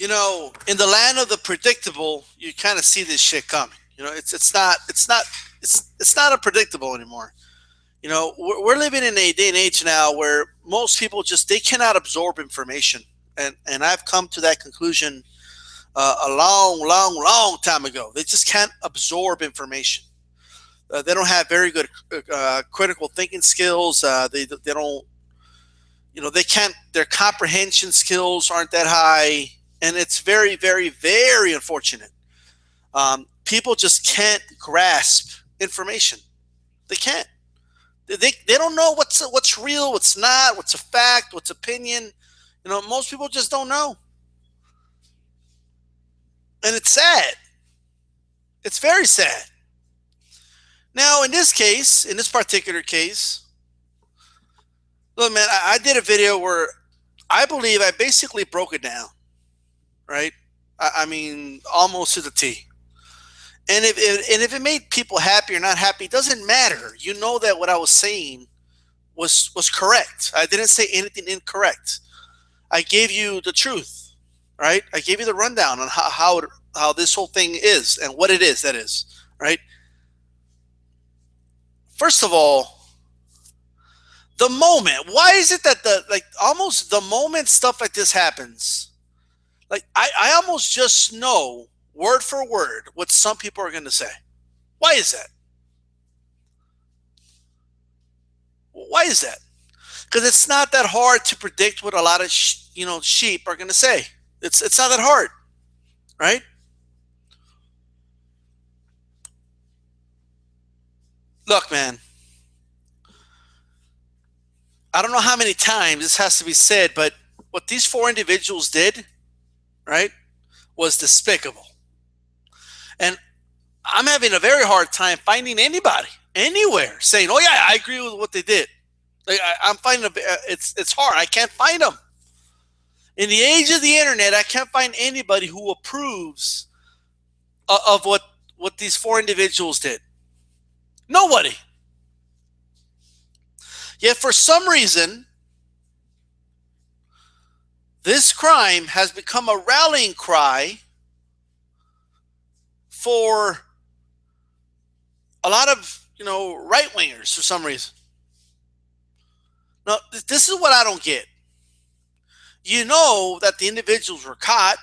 In the land of the predictable, you kind of see this shit coming. It's not unpredictable anymore. We're living in a day and age now where most people just they cannot absorb information, and I've come to that conclusion a long, long, long time ago. They just can't absorb information. They don't have very good critical thinking skills. They don't, they can't. Their comprehension skills aren't that high, and it's very, very, very unfortunate. People just can't grasp information. They can't. They don't know what's real, what's not, what's a fact, what's opinion. Most people just don't know, and it's sad. It's very sad. Now, in this particular case, look, man, I did a video where I believe I basically broke it down, right? I mean, almost to the T. And if it made people happy or not happy, it doesn't matter. You know that what I was saying was correct. I didn't say anything incorrect. I gave you the truth, right? I gave you the rundown on how this whole thing is and what it is. That is, right? First of all, the moment. Why is it that almost the moment stuff like this happens, I almost just know word for word what some people are going to say. Why is that? Why is that? Because it's not that hard to predict what a lot of sheep are going to say. It's not that hard, right? Look, man, I don't know how many times this has to be said, but what these four individuals did, right, was despicable. And I'm having a very hard time finding anybody anywhere saying, "Oh yeah, I agree with what they did." I'm finding it's hard. I can't find them. In the age of the internet, I can't find anybody who approves of what these four individuals did. Nobody. Yet for some reason, this crime has become a rallying cry for a lot of right wingers for some reason. Now, this is what I don't get. You know that the individuals were caught.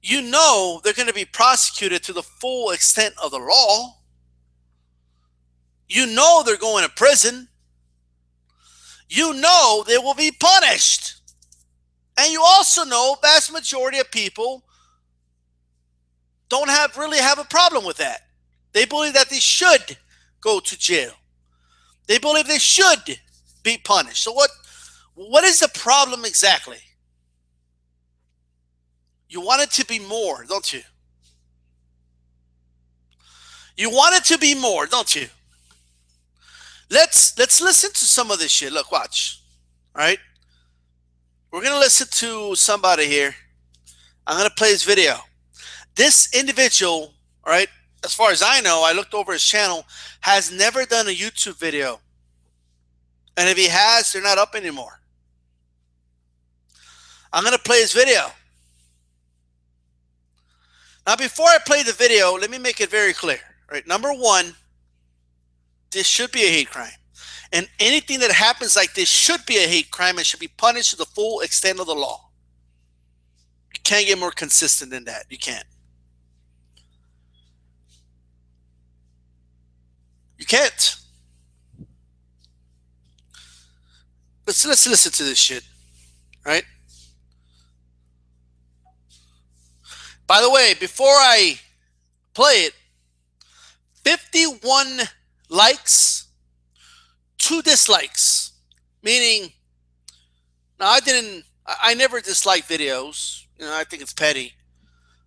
You know they're going to be prosecuted to the full extent of the law. You know they're going to prison. You know they will be punished. And you also know vast majority of people don't really have a problem with that. They believe that they should go to jail. They believe they should be punished. So what is the problem exactly? You want it to be more, don't you? You want it to be more, don't you? Let's listen to some of this shit. Look, watch. All right? We're going to listen to somebody here. I'm going to play his video. This individual, all right, as far as I know, I looked over his channel, has never done a YouTube video. And if he has, they're not up anymore. I'm going to play his video. Now, before I play the video, let me make it very clear. Right? Number one, this should be a hate crime. And anything that happens like this should be a hate crime and should be punished to the full extent of the law. You can't get more consistent than that. You can't. You can't. Let's listen to this shit. Right? By the way, before I play it, 51 likes, 2 dislikes. Meaning, now I never dislike videos. I think it's petty.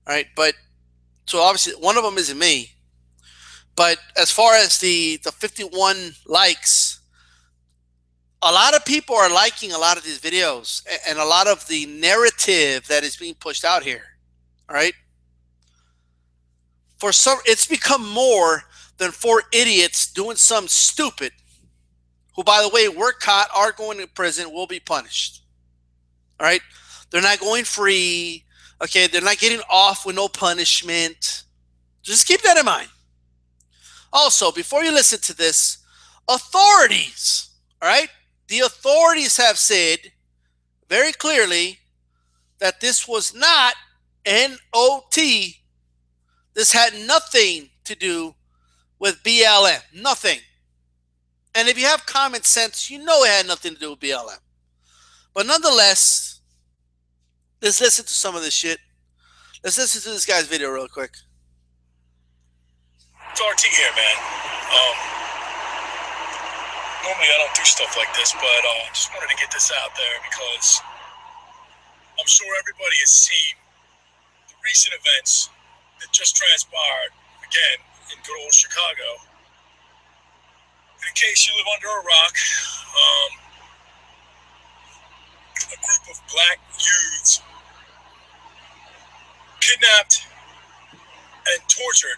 All right, but so obviously one of them isn't me. But as far as the 51 likes, a lot of people are liking a lot of these videos and a lot of the narrative that is being pushed out here. All right. It's become more than 4 idiots doing something stupid, who, by the way, were caught, are going to prison, will be punished. All right. They're not going free. Okay, they're not getting off with no punishment. Just keep that in mind. Also, before you listen to this, authorities, all right? The authorities have said very clearly that this was not NOT. This had nothing to do with BLM. Nothing. And if you have common sense, you know it had nothing to do with BLM. But nonetheless, let's listen to some of this shit. Let's listen to this guy's video real quick. It's RT here, man. Normally I don't do stuff like this, but just wanted to get this out there because I'm sure everybody has seen the recent events that just transpired, again, in good old Chicago. In case you live under a rock, a group of black youths kidnapped and tortured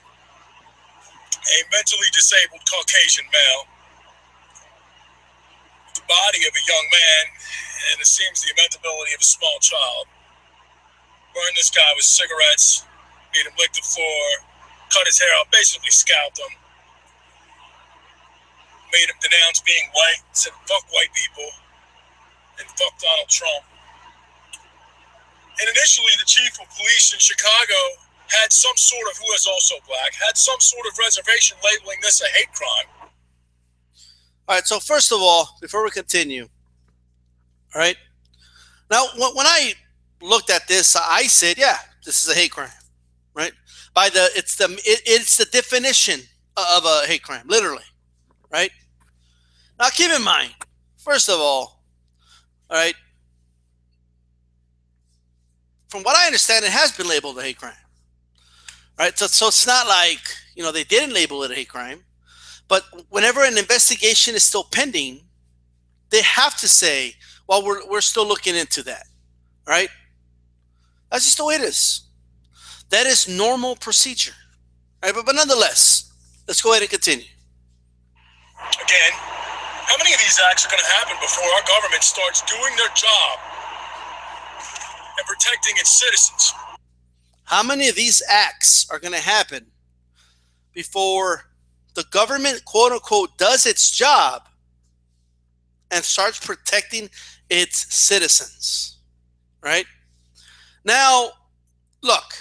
a mentally disabled Caucasian male, the body of a young man, and it seems the inevitability of a small child. Burned this guy with cigarettes, made him lick the floor, cut his hair out, basically scalped him, made him denounce being white, said fuck white people, and fuck Donald Trump. And initially, the chief of police in Chicago had some sort of, who is also black, had some sort of reservation labeling this a hate crime. All right, so first of all, before we continue, all right, now when I looked at this, I said, yeah, this is a hate crime, right? It's the definition of a hate crime, literally, right? Now keep in mind, first of all right, from what I understand, it has been labeled a hate crime. Right, so it's not like, they didn't label it a hate crime, but whenever an investigation is still pending, they have to say, well, we're still looking into that, right? That's just the way it is. That is normal procedure, right? But nonetheless, let's go ahead and continue. Again, how many of these acts are going to happen before our government starts doing their job and protecting its citizens? How many of these acts are going to happen before the government, quote unquote, does its job and starts protecting its citizens, right? Now, look,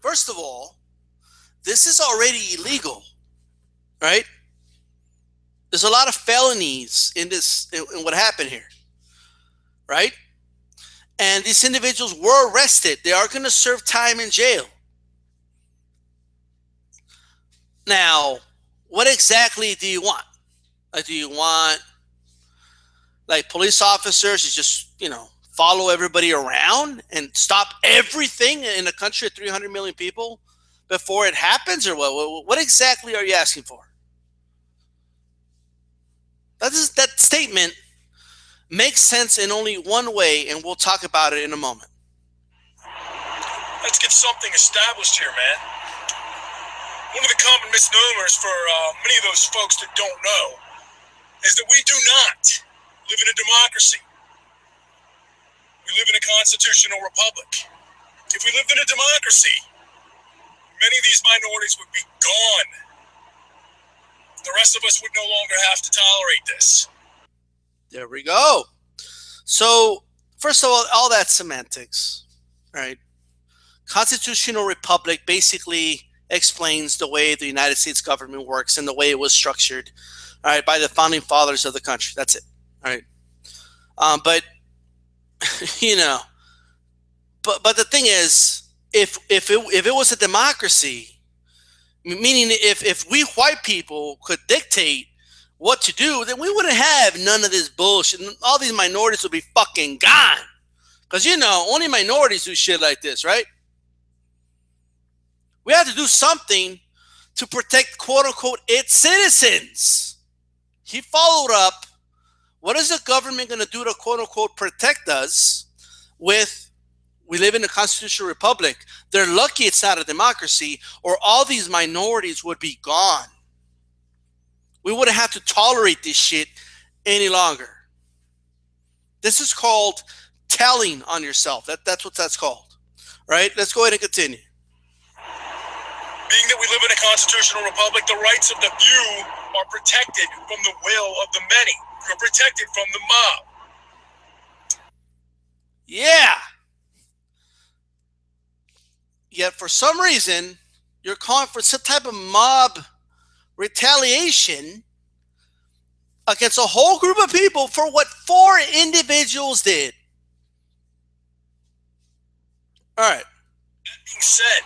first of all, this is already illegal, right? There's a lot of felonies in what happened here, right? And these individuals were arrested. They are going to serve time in jail. Now, what exactly do you want? Do you want, police officers to just, follow everybody around and stop everything in a country of 300 million people before it happens? Or what exactly are you asking for? That statement makes sense in only one way, and we'll talk about it in a moment. Let's get something established here, man. One of the common misnomers for many of those folks that don't know is that we do not live in a democracy. We live in a constitutional republic. If we lived in a democracy, many of these minorities would be gone. The rest of us would no longer have to tolerate this. There we go. So, first of all that's semantics, right? Constitutional republic basically explains the way the United States government works and the way it was structured, all right, by the founding fathers of the country. That's it, all right? But, but the thing is, if it was a democracy, meaning if we white people could dictate what to do, then we wouldn't have none of this bullshit. All these minorities would be fucking gone. Because, only minorities do shit like this, right? We have to do something to protect, quote unquote, its citizens. He followed up, what is the government going to do to, quote unquote, protect us with, we live in a constitutional republic. They're lucky it's not a democracy, or all these minorities would be gone. We wouldn't have to tolerate this shit any longer. This is called telling on yourself. That's what that's called. Right? Let's go ahead and continue. Being that we live in a constitutional republic, the rights of the few are protected from the will of the many. You're protected from the mob. Yeah. Yet for some reason, you're calling for some type of mob retaliation against a whole group of people for what 4 individuals did. All right. That being said,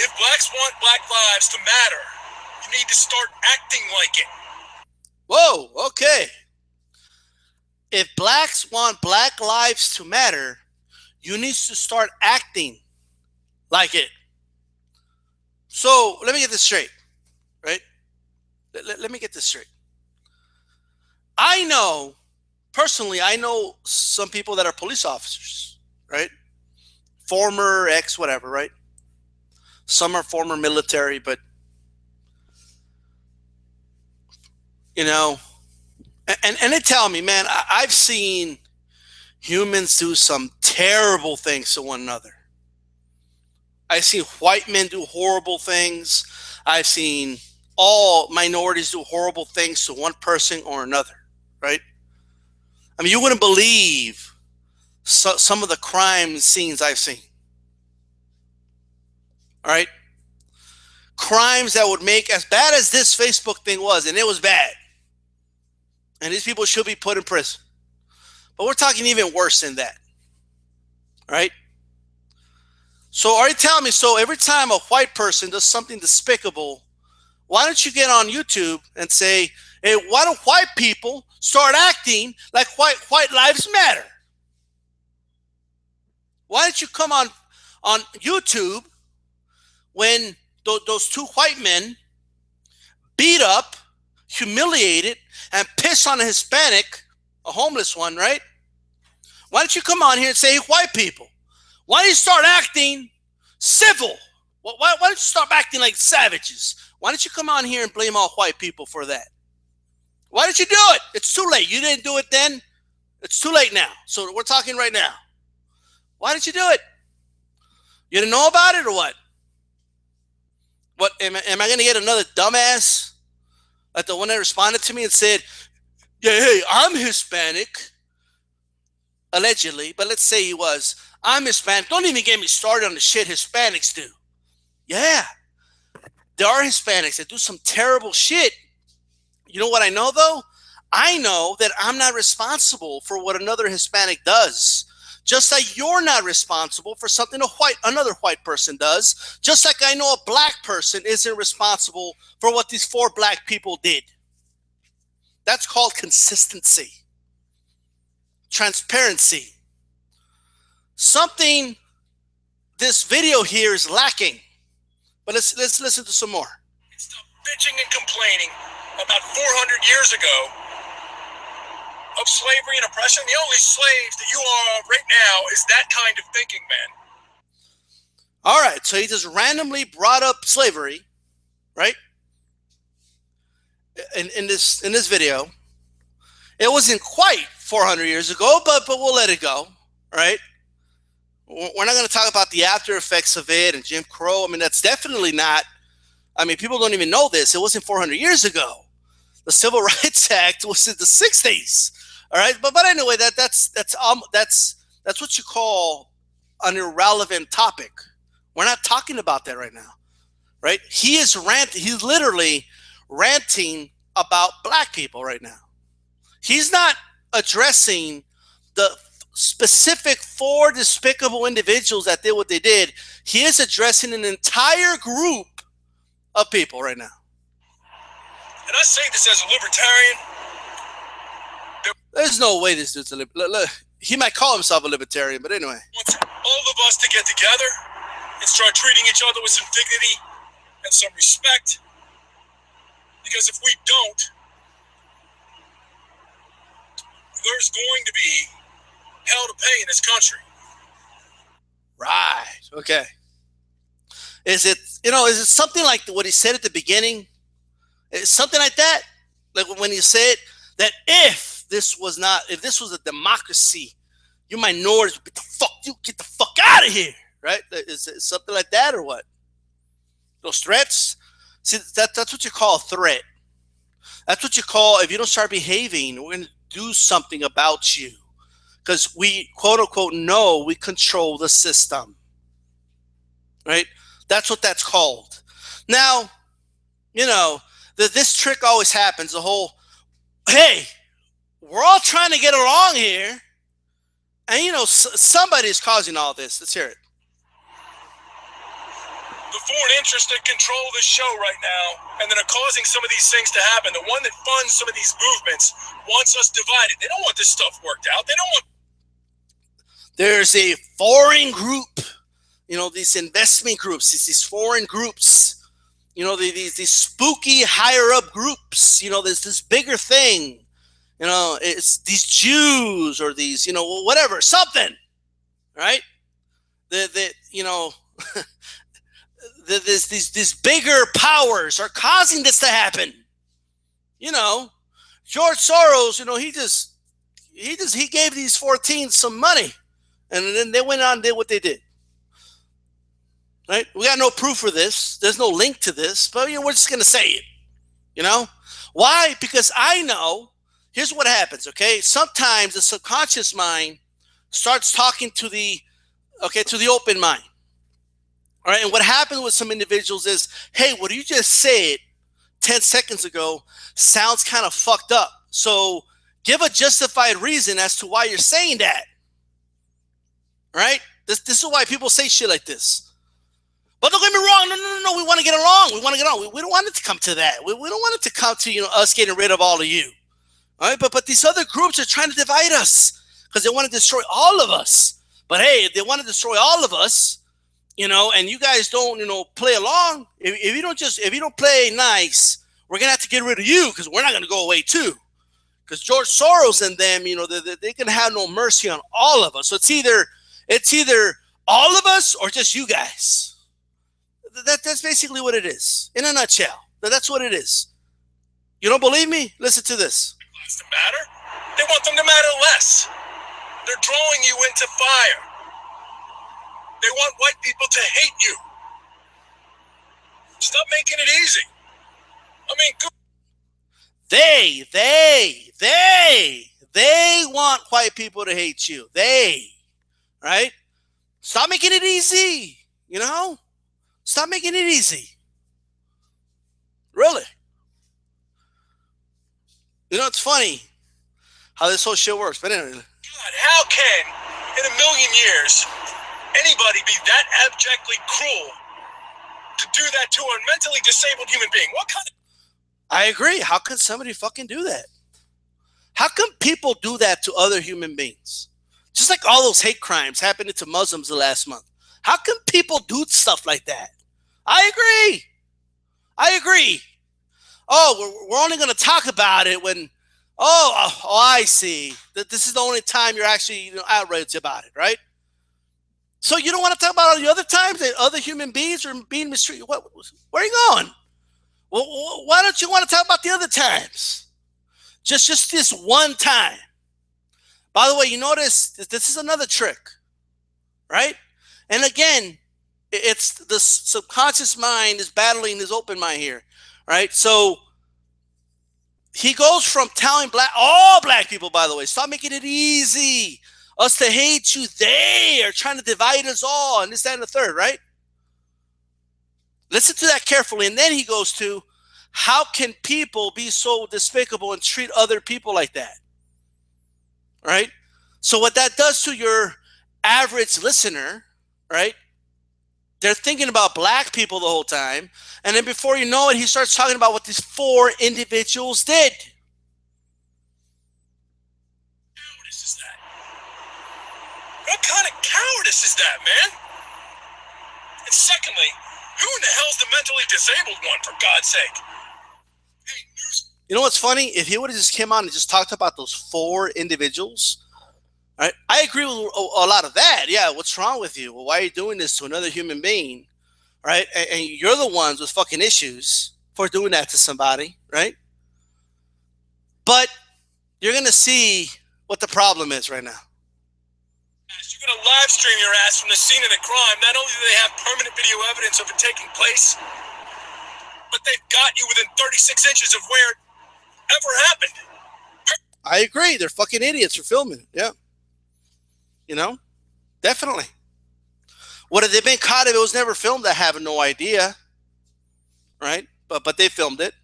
if blacks want black lives to matter, you need to start acting like it. Whoa, okay. If blacks want black lives to matter, you need to start acting like it. So let me get this straight, right? Let me get this straight. I know, personally, I know some people that are police officers, right? Former, ex, whatever, right? Some are former military, but, you know, and they tell me, man, I've seen humans do some terrible things to one another. I've seen white men do horrible things. I've seen all minorities do horrible things to one person or another, right? I mean, you wouldn't believe some of the crime scenes I've seen. All right? Crimes that would make, as bad as this Facebook thing was, and it was bad, and these people should be put in prison. But we're talking even worse than that. All right? So are you telling me, so every time a white person does something despicable, why don't you get on YouTube and say, hey, why don't white people start acting like white lives matter? Why don't you come on YouTube when those 2 white men beat up, humiliated, and piss on a Hispanic, a homeless one, right? Why don't you come on here and say, hey, white people, why don't you start acting civil? Why don't you stop acting like savages? Why don't you come on here and blame all white people for that? Why didn't you do it? It's too late. You didn't do it then. It's too late now. So we're talking right now. Why didn't you do it? You didn't know about it or what? What am I going to get another dumbass like the one that responded to me and said, yeah, hey, I'm Hispanic, allegedly, but let's say he was. I'm Hispanic. Don't even get me started on the shit Hispanics do. Yeah, there are Hispanics that do some terrible shit. You know what I know, though? I know that I'm not responsible for what another Hispanic does. Just like you're not responsible for something another white person does. Just like I know a black person isn't responsible for what these 4 black people did. That's called consistency. Transparency. Something this video here is lacking. But let's listen to some more. Stop bitching and complaining about 400 years ago of slavery and oppression. The only slaves that you are right now is that kind of thinking, man. All right, so he just randomly brought up slavery, right? In this video. It wasn't quite 400 years ago, but we'll let it go, right? We're not going to talk about the after effects of it and Jim Crow. I mean, that's definitely not. I mean, people don't even know this. It wasn't 400 years ago. The Civil Rights Act was in the 60s. All right, but anyway, that's what you call an irrelevant topic. We're not talking about that right now, right? He's literally ranting about black people right now. He's not addressing the specific 4 despicable individuals that did what they did. He is addressing an entire group of people right now. And I say this as a libertarian. There's no way this dude's a libertarian. He might call himself a libertarian, but anyway. Wants all of us to get together and start treating each other with some dignity and some respect. Because if we don't, there's going to be hell to pay in this country. Right. Okay. Is it something like what he said at the beginning? Is something like that? Like when he said that if this was a democracy, you minorities would get the fuck out of here, right? Is it something like that or what? Those threats? See, that's what you call a threat. That's what you call, if you don't start behaving, we're going to do something about you. Because we, quote unquote, know we control the system. Right? That's what that's called. Now, this trick always happens. The whole, hey, we're all trying to get along here. And, somebody's causing all this. Let's hear it. The foreign interests that control this show right now and that are causing some of these things to happen, the one that funds some of these movements, wants us divided. They don't want this stuff worked out. They don't want... There's a foreign group, these investment groups, these foreign groups, these spooky higher up groups, there's this bigger thing, it's these Jews or these, whatever, something, right? These bigger powers are causing this to happen. George Soros, he gave these 14 some money, and then they went on and did what they did. Right? We got no proof for this. There's no link to this, but we're just gonna say it. Why? Because I know. Here's what happens. Okay, sometimes the subconscious mind starts talking to the open mind. All right, and what happened with some individuals is, hey, what you just said 10 seconds ago sounds kind of fucked up. So give a justified reason as to why you're saying that. Right? This is why people say shit like this. But don't get me wrong. No. We want to get along. We want to get on. We don't want it to come to that. We don't want it to come to, us getting rid of all of you. All right? But these other groups are trying to divide us because they want to destroy all of us. But hey, if they want to destroy all of us, and you guys don't, play along. If you don't play nice, we're gonna have to get rid of you because we're not gonna go away too. Because George Soros and them, they can have no mercy on all of us. So it's either all of us or just you guys. That's basically what it is in a nutshell. That's what it is. You don't believe me? Listen to this. To matter? They want them to matter less. They're drawing you into fire. They want white people to hate you. Stop making it easy. I mean, they want white people to hate you. Right? Stop making it easy. Stop making it easy. Really. It's funny how this whole shit works. But anyway. God, how can, in a million years, anybody be that abjectly cruel to do that to a mentally disabled human being? What kind of... I agree. How can somebody fucking do that? How come people do that to other human beings? Just like all those hate crimes happening to Muslims the last month. How come people do stuff like that? I agree. Oh, we're only going to talk about it when, I see. That this is the only time you're actually outraged about it, right? So you don't want to talk about all the other times that other human beings are being mistreated? Where are you going? Well, why don't you want to talk about the other times? Just this one time. By the way, you notice this is another trick, right? And again, it's the subconscious mind is battling his open mind here, right? So he goes from telling all black people, by the way, stop making it easy. Us to hate you. They are trying to divide us all, and this, that, and the third, right? Listen to that carefully. And then he goes to, how can people be so despicable and treat other people like that? Right? So what that does to your average listener, right? They're thinking about black people the whole time. And then before you know it, he starts talking about what these 4 individuals did. Cowardice is that? What kind of cowardice is that, man? And secondly, who in the hell's the mentally disabled one, for God's sake? Hey, you know what's funny? If he would have just came on and just talked about those 4 individuals, right? I agree with a lot of that. Yeah, what's wrong with you? Well, why are you doing this to another human being, right? And you're the ones with fucking issues for doing that to somebody, right? But you're going to see what the problem is right now. You're going to live stream your ass from the scene of the crime. Not only do they have permanent video evidence of it taking place, but they've got you within 36 inches of where it ever happened. I agree. They're fucking idiots for filming it. Yeah. You know? Definitely. Would have they been caught if it was never filmed? I have no idea. Right? But they filmed it.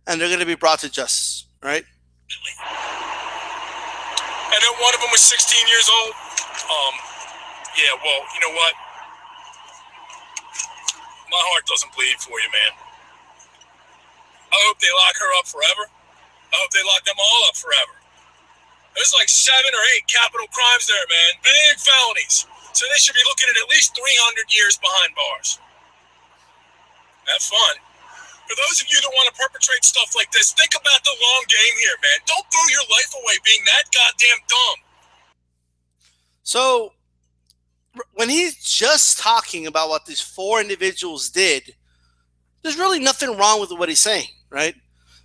And they're going to be brought to justice. Right? I know one of them was 16 years old. Yeah, well, you know what? My heart doesn't bleed for you, man. I hope they lock her up forever. I hope they lock them all up forever. There's like 7 or 8 capital crimes there, man. Big felonies. So they should be looking at least 300 years behind bars. Have fun. For those of you that want to perpetrate stuff like this, think about the long game here, man. Don't throw your life away being that goddamn dumb. So, when he's just talking about what these 4 individuals did, there's really nothing wrong with what he's saying, right?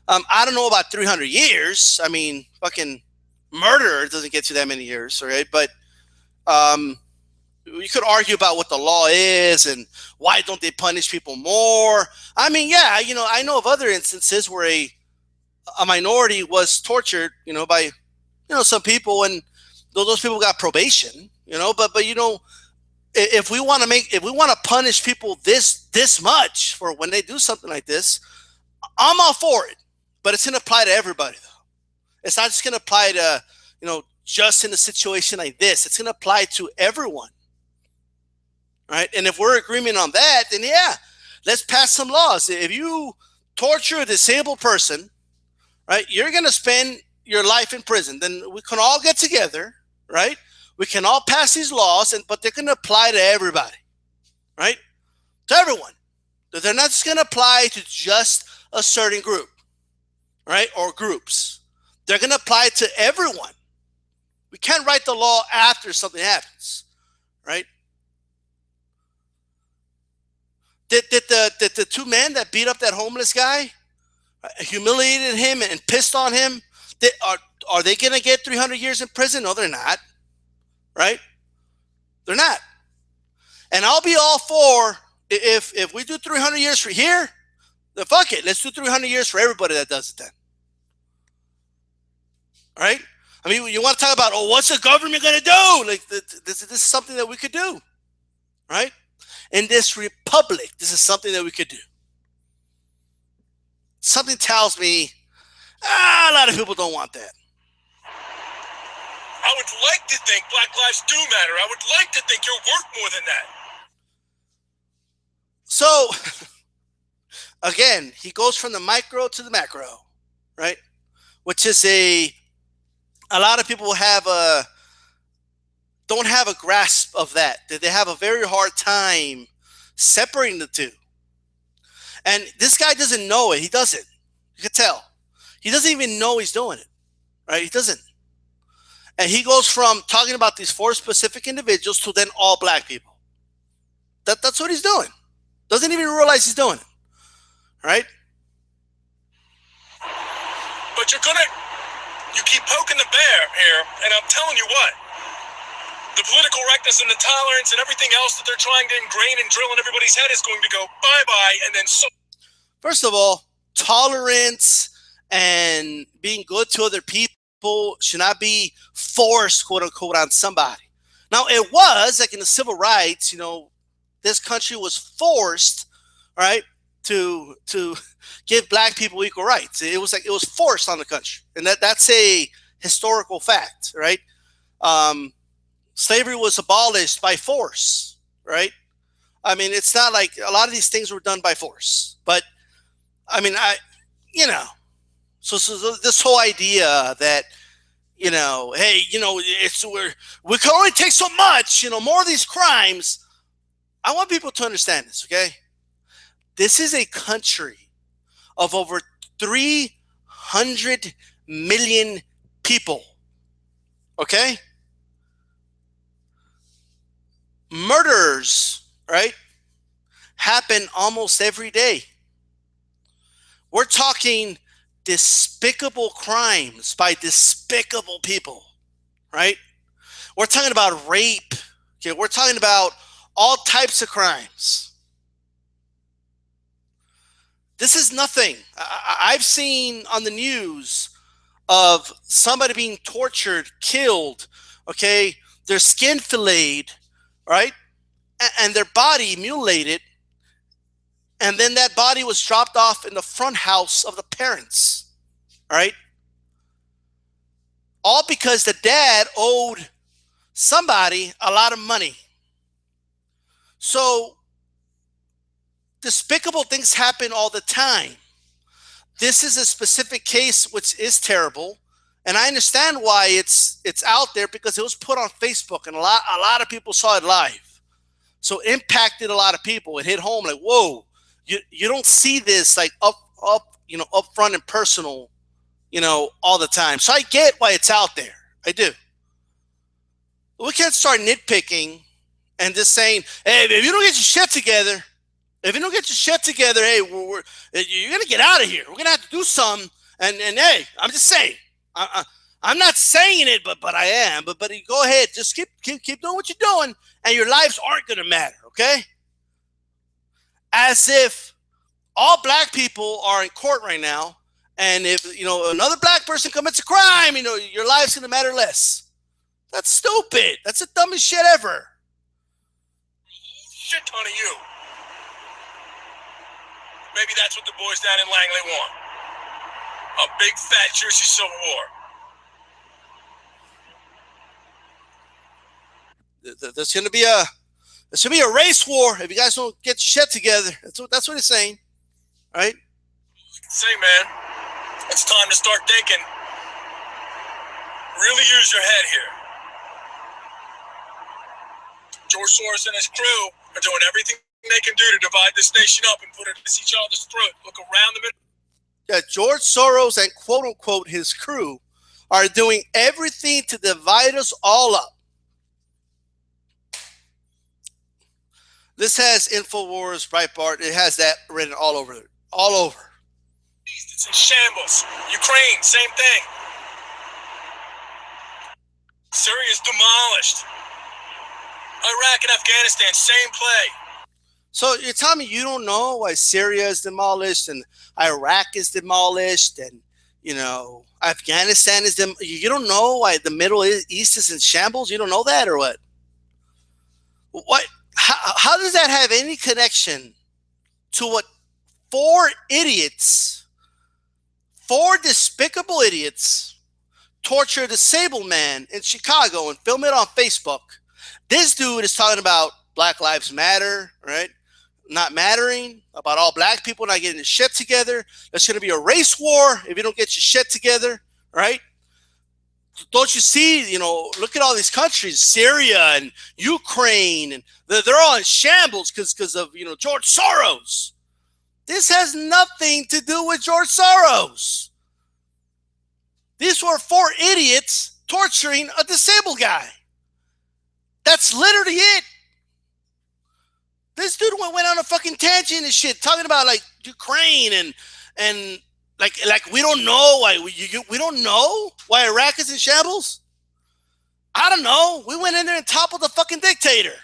I don't know about 300 years. I mean, fucking murder doesn't get you that many years, right? But you could argue about what the law is and why don't they punish people more. I mean, yeah, you know, I know of other instances where a minority was tortured, you know, by, you know, some people, and those people got probation, you know, but you know, if we want to punish people this much for when they do something like this, I'm all for it. But it's going to apply to everybody, though. It's not just going to apply to, you know, just in a situation like this. It's going to apply to everyone, right? And if we're agreement on that, then yeah, let's pass some laws. If you torture a disabled person, right, you're going to spend your life in prison. Then we can all get together, right? We can all pass these laws, but they're going to apply to everybody, right? To everyone. They're not just going to apply to just a certain group, right? Or groups. They're going to apply to everyone. We can't write the law after something happens, right? Did the 2 men that beat up that homeless guy, humiliated him and pissed on him, are they going to get 300 years in prison? No, they're not. Right? They're not. And I'll be all for, if we do 300 years for here, then fuck it. Let's do 300 years for everybody that does it then. All right? I mean, you want to talk about, oh, what's the government going to do? Like, this is something that we could do. Right? In this republic, this is something that we could do. Something tells me a lot of people don't want that. I would like to think Black lives do matter. I would like to think you're worth more than that. So, again, he goes from the micro to the macro, right? Which is a lot of people don't have a grasp of that. They have a very hard time separating the two. And this guy doesn't know it. He doesn't. You can tell. He doesn't even know he's doing it, right? He doesn't. And he goes from talking about these 4 specific individuals to then all black people. That's what he's doing. Doesn't even realize he's doing it. Right? But you keep poking the bear here, and I'm telling you what, the political correctness and the tolerance and everything else that they're trying to ingrain and drill in everybody's head is going to go bye-bye, and then so. First of all, tolerance and being good to other people should not be forced, quote unquote, on somebody. Now, it was like in the civil rights, you know, this country was forced, right, to give black people equal rights. It was forced on the country, and that's a historical fact, right? Slavery was abolished by force, right? I mean, it's not like a lot of these things were done by force, but I mean, so this whole idea that, you know, hey, you know, we can only take so much, you know, more of these crimes. I want people to understand this, okay? This is a country of over 300 million people, okay? Murders, right, happen almost every day. We're talking despicable crimes by despicable people, right? We're talking about rape. Okay, we're talking about all types of crimes. This is nothing. I've seen on the news of somebody being tortured, killed, okay, their skin filleted, right, and their body mutilated, and then that body was dropped off in the front house of the parents, right? All because the dad owed somebody a lot of money. So despicable things happen all the time. This is a specific case which is terrible, and I understand why it's out there, because it was put on Facebook and a lot of people saw it live. So it impacted a lot of people. It hit home like, whoa, you don't see this like up front and personal, all the time. So I get why it's out there. I do. We can't start nitpicking and just saying, hey, if you don't get your shit together, hey, you're gonna get out of here. We're gonna have to do something. And hey, I'm just saying, I'm not saying it, but I am. But you go ahead, just keep doing what you're doing, and your lives aren't gonna matter. Okay? As if all black people are in court right now, and if another black person commits a crime, your life's gonna matter less. That's stupid. That's the dumbest shit ever. Shit ton of you. Maybe that's what the boys down in Langley want. A big fat Jersey Civil War. There's gonna be a race war if you guys don't get your shit together. That's what he's saying, right? Say, man, it's time to start thinking. Really use your head here. George Soros and his crew are doing everything they can do to divide this nation up and put it at each other's throat. Look around the middle. Yeah, George Soros and quote unquote his crew are doing everything to divide us all up. This has InfoWars, Breitbart. It has that written all over it. All over. It's in shambles. Ukraine, same thing. Syria's demolished. Iraq and Afghanistan, same play. So you're telling me you don't know why Syria is demolished and Iraq is demolished and, Afghanistan is you don't know why the Middle East is in shambles? You don't know that, or what? What? How does that have any connection to what four despicable idiots torture a disabled man in Chicago and film it on Facebook? This dude is talking about Black Lives Matter, right? Not mattering, about all black people not getting their shit together. There's going to be a race war if you don't get your shit together, right? Don't you see, look at all these countries, Syria and Ukraine, and they're all in shambles because of, George Soros. This has nothing to do with George Soros. These were four idiots torturing a disabled guy. That's literally it. This dude went on a fucking tangent and shit, talking about like Ukraine and like we don't know why we don't know why Iraq is in shambles. I don't know. We went in there and toppled the fucking dictator.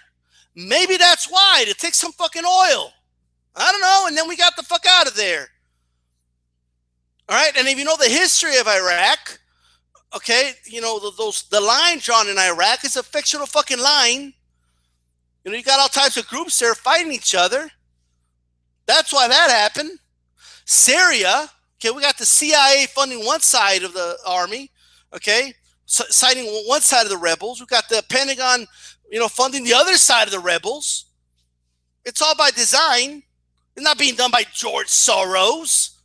Maybe that's why, to take some fucking oil. I don't know. And then we got the fuck out of there. All right. And if you know the history of Iraq, okay, the line drawn in Iraq is a fictional fucking line. You got all types of groups there fighting each other. That's why that happened. Syria, okay, we got the CIA funding one side of the army, okay, citing one side of the rebels. We got the Pentagon, funding the other side of the rebels. It's all by design. It's not being done by George Soros.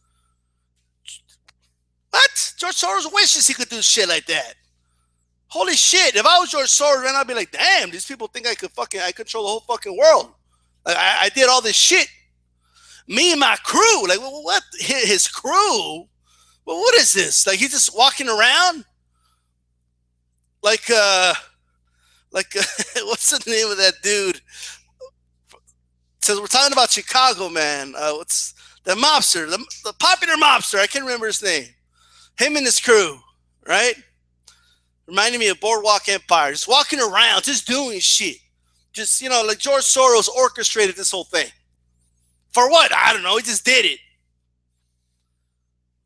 What? George Soros wishes he could do shit like that. Holy shit. If I was George Soros, then I'd be like, damn, these people think I control the whole fucking world. I did all this shit. Me and my crew. Like, what? His crew? Well, what is this? Like, he's just walking around? Like, what's the name of that dude? It says we're talking about Chicago, man. What's the mobster, the popular mobster. I can't remember his name. Him and his crew, right? Reminding me of Boardwalk Empire. Just walking around, just doing shit. Just, like George Soros orchestrated this whole thing. For what? I don't know. He just did it.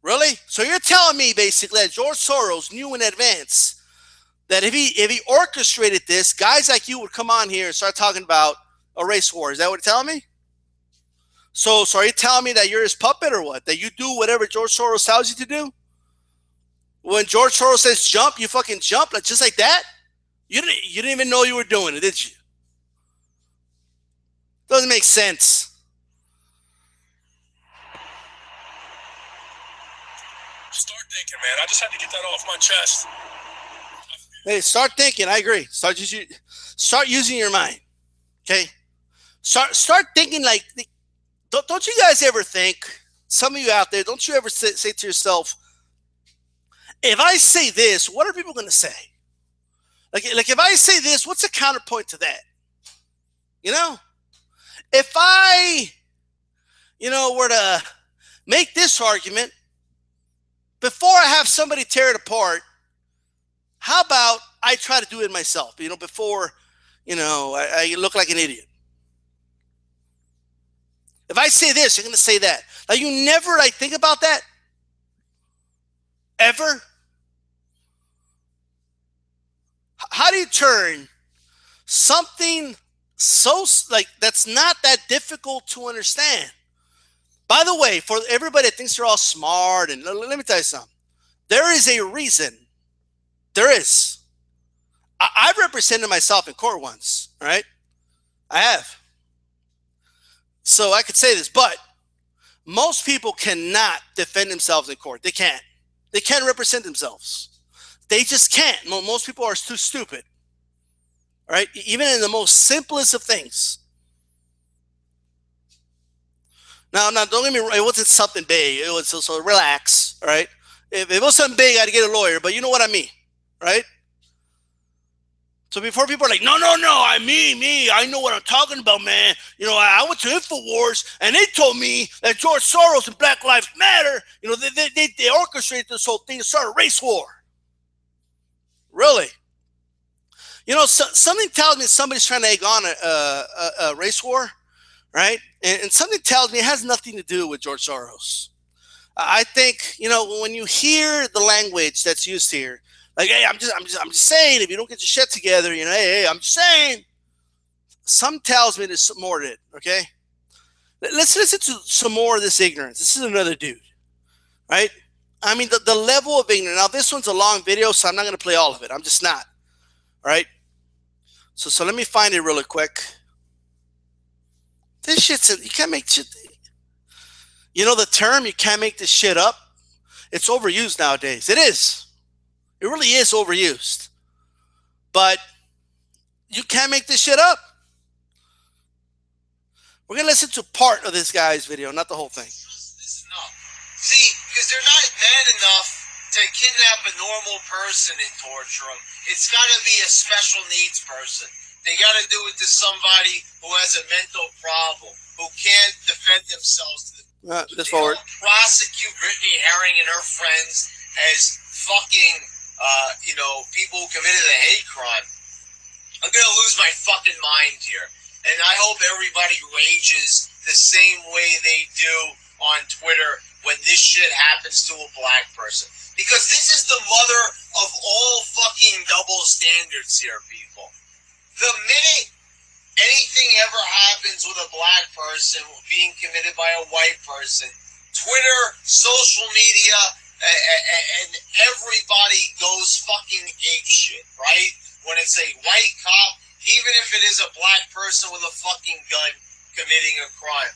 Really? So you're telling me basically that George Soros knew in advance that if he orchestrated this, guys like you would come on here and start talking about a race war. Is that what you're telling me? So are you telling me that you're his puppet or what? That you do whatever George Soros tells you to do? When George Soros says jump, you fucking jump, just like that? You didn't even know you were doing it, did you? Doesn't make sense. Start thinking, man. I just had to get that off my chest. Hey, start thinking. I agree. Start using your mind. Okay? Start thinking like, don't you guys ever think, some of you out there, don't you ever say to yourself, if I say this, what are people going to say? Like if I say this, what's the counterpoint to that? If I, were to make this argument, before I have somebody tear it apart, how about I try to do it myself, before, I look like an idiot. If I say this, you're going to say that. Like, you never think about that? Ever? How do you turn something so, that's not that difficult to understand? By the way, for everybody that thinks they're all smart, and let me tell you something. There is a reason. There is. I've represented myself in court once, right? I have. So I could say this, but most people cannot defend themselves in court. They can't. They can't represent themselves. They just can't. Most people are too stupid, right? Even in the most simplest of things. Now, don't get me wrong. It wasn't something big. It was so relax, all right? If it was something big, I had to get a lawyer, but you know what I mean, right? So before people are like, no, I know what I'm talking about, man. I went to InfoWars, and they told me that George Soros and Black Lives Matter, they orchestrated this whole thing to start a race war. Really? Something tells me somebody's trying to egg on a race war, right? And something tells me it has nothing to do with George Soros. I think, when you hear the language that's used here, like, hey, I'm just saying, if you don't get your shit together, hey, I'm just saying. Some tells me there's more to it, okay? Let's listen to some more of this ignorance. This is another dude, right? I mean, the level of ignorance. Now, this one's a long video, so I'm not going to play all of it. I'm just not, all right? So let me find it really quick. This shit's, you can't make shit. The term, you can't make this shit up? It's overused nowadays. It is. It really is overused. But you can't make this shit up. We're going to listen to part of this guy's video, not the whole thing. See, because they're not man enough to kidnap a normal person and torture them. It's got to be a special needs person. They got to do it to somebody who has a mental problem, who can't defend themselves. Let's forward. Prosecute Brittany Herring and her friends as fucking people who committed a hate crime. I'm going to lose my fucking mind here. And I hope everybody rages the same way they do on Twitter when this shit happens to a black person. Because this is the mother of all fucking double standards here, people. The minute anything ever happens with a black person being committed by a white person, Twitter, social media, and everybody goes fucking apeshit, right? When it's a white cop, even if it is a black person with a fucking gun committing a crime.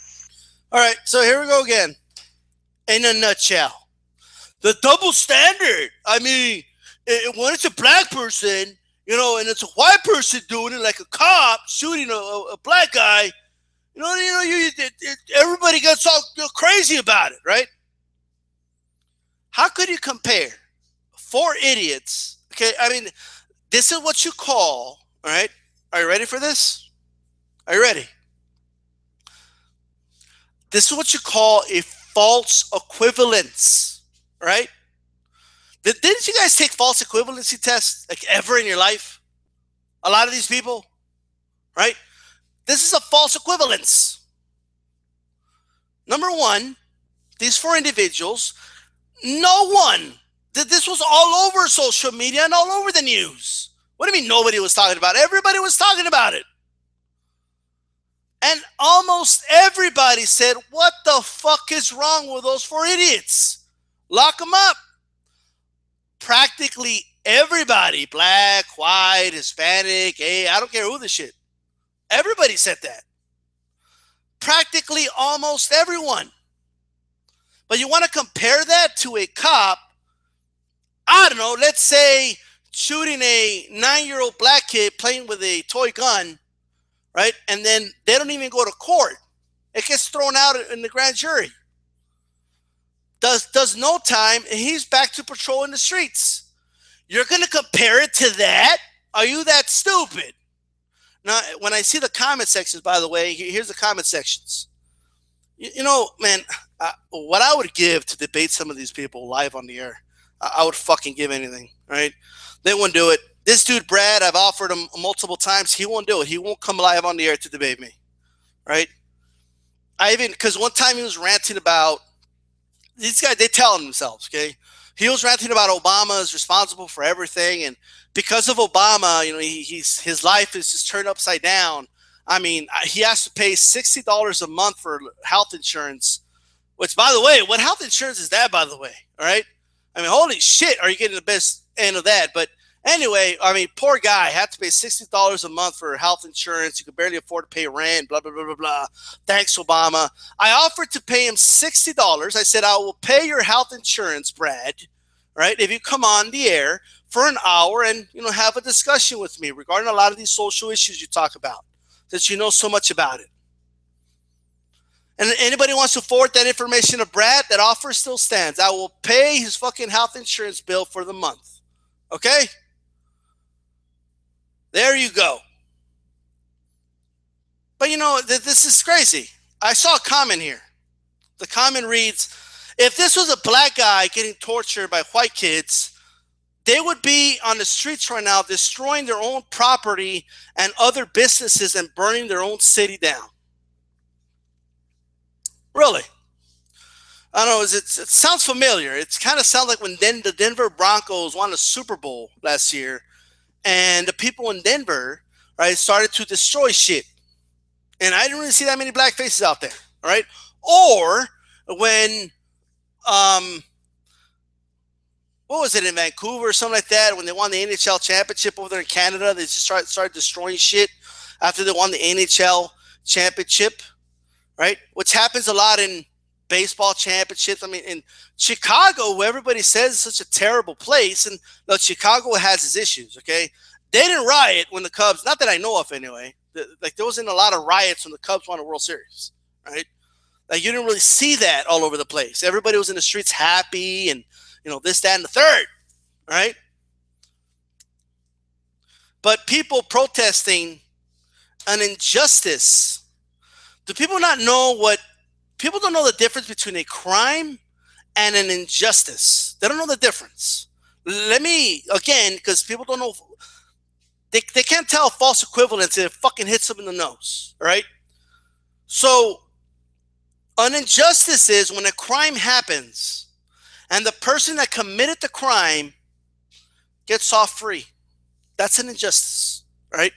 All right, so here we go again. In a nutshell, the double standard. I mean, when it's a black person, and it's a white person doing it, like a cop shooting a black guy, everybody gets all crazy about it, right? How could you compare four idiots? Okay, I mean, this is what you call, all right? Are you ready for this? Are you ready? This is what you call a false equivalence, right? Didn't you guys take false equivalency tests like ever in your life? A lot of these people, right? This is a false equivalence. Number one, these four individuals, no one, this was all over social media and all over the news. What do you mean nobody was talking about it? Everybody was talking about it. And almost everybody said, what the fuck is wrong with those four idiots? Lock them up. Practically everybody, black, white, Hispanic, gay, I don't care who the shit. Everybody said that. Practically almost everyone. But you want to compare that to a cop, I don't know, let's say shooting a 9-year-old black kid playing with a toy gun, right? And then they don't even go to court. It gets thrown out in the grand jury. Does no time, and he's back to patrolling the streets. You're going to compare it to that? Are you that stupid? Now, when I see the comment sections, by the way, here's the comment sections. You know, man, what I would give to debate some of these people live on the air, I would fucking give anything, right? They won't do it. This dude, Brad, I've offered him multiple times. He won't do it. He won't come live on the air to debate me, right? Because one time he was ranting about, these guys, they tell themselves, okay? He was ranting about Obama is responsible for everything, and because of Obama, you know, his life is just turned upside down. I mean, he has to pay $60 a month for health insurance, which, by the way, what health insurance is that, by the way? All right. I mean, holy shit, are you getting the best end of that? But anyway, I mean, poor guy had to pay $60 a month for health insurance. He could barely afford to pay rent, blah, blah, blah, blah, blah. Thanks, Obama. I offered to pay him $60. I said, I will pay your health insurance, Brad, right, if you come on the air for an hour and, you know, have a discussion with me regarding a lot of these social issues you talk about, that you know so much about it. And anybody wants to forward that information to Brad, that offer still stands. I will pay his fucking health insurance bill for the month. Okay? There you go. But you know, this is crazy. I saw a comment here. The comment reads, if this was a black guy getting tortured by white kids, they would be on the streets right now destroying their own property and other businesses and burning their own city down. Really? I don't know. It sounds familiar. It kind of sounds like when the Denver Broncos won the Super Bowl last year, and the people in Denver, right, started to destroy shit. And I didn't really see that many black faces out there, all right? Or when, what was it, in Vancouver or something like that, when they won the NHL championship over there in Canada, they just started destroying shit after they won the NHL championship, right? Which happens a lot in baseball championships. I mean, in Chicago, where everybody says it's such a terrible place, and look, Chicago has its issues, okay? They didn't riot when the Cubs, not that I know of anyway, like there wasn't a lot of riots when the Cubs won a World Series, right? Like you didn't really see that all over the place. Everybody was in the streets happy and, you know, this, that, and the third, right? But people protesting an injustice, do people not know what, people don't know the difference between a crime and an injustice. They don't know the difference. Let me, again, because people don't know, they can't tell false equivalence if it fucking hits them in the nose, right? So an injustice is when a crime happens and the person that committed the crime gets off free. That's an injustice, right?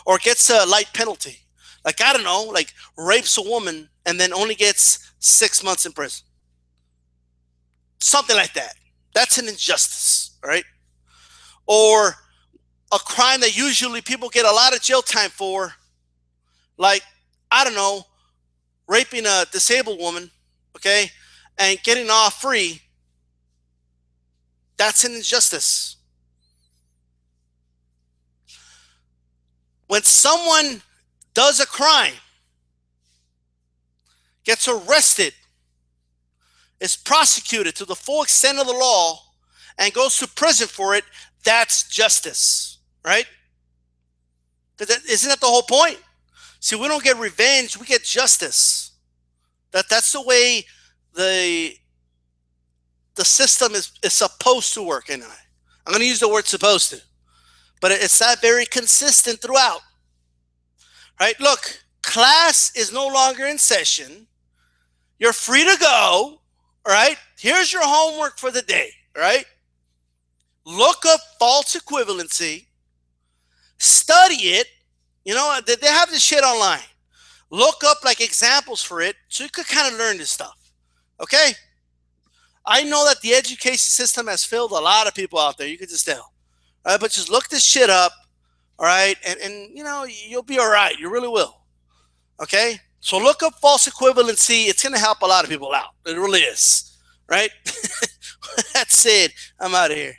Or gets a light penalty. Like, I don't know, like rapes a woman and then only gets 6 months in prison. Something like that. That's an injustice, right? Or a crime that usually people get a lot of jail time for, like, I don't know, raping a disabled woman, okay, and getting off free. That's an injustice. When someone does a crime, gets arrested, is prosecuted to the full extent of the law, and goes to prison for it, that's justice, right? Isn't that the whole point? See, we don't get revenge, we get justice. That's the way the system is supposed to work anyway. I'm going to use the word supposed to, but it's not very consistent throughout. Right? Look, class is no longer in session. You're free to go. All right? Here's your homework for the day. All right? Look up false equivalency. Study it. You know, they have this shit online. Look up like examples for it so you could kind of learn this stuff. Okay? I know that the education system has failed a lot of people out there. You could just tell. All right? But just look this shit up. All right? And you know, you'll be all right. You really will. Okay? So look up false equivalency. It's going to help a lot of people out. It really is. Right? That's it. I'm out of here.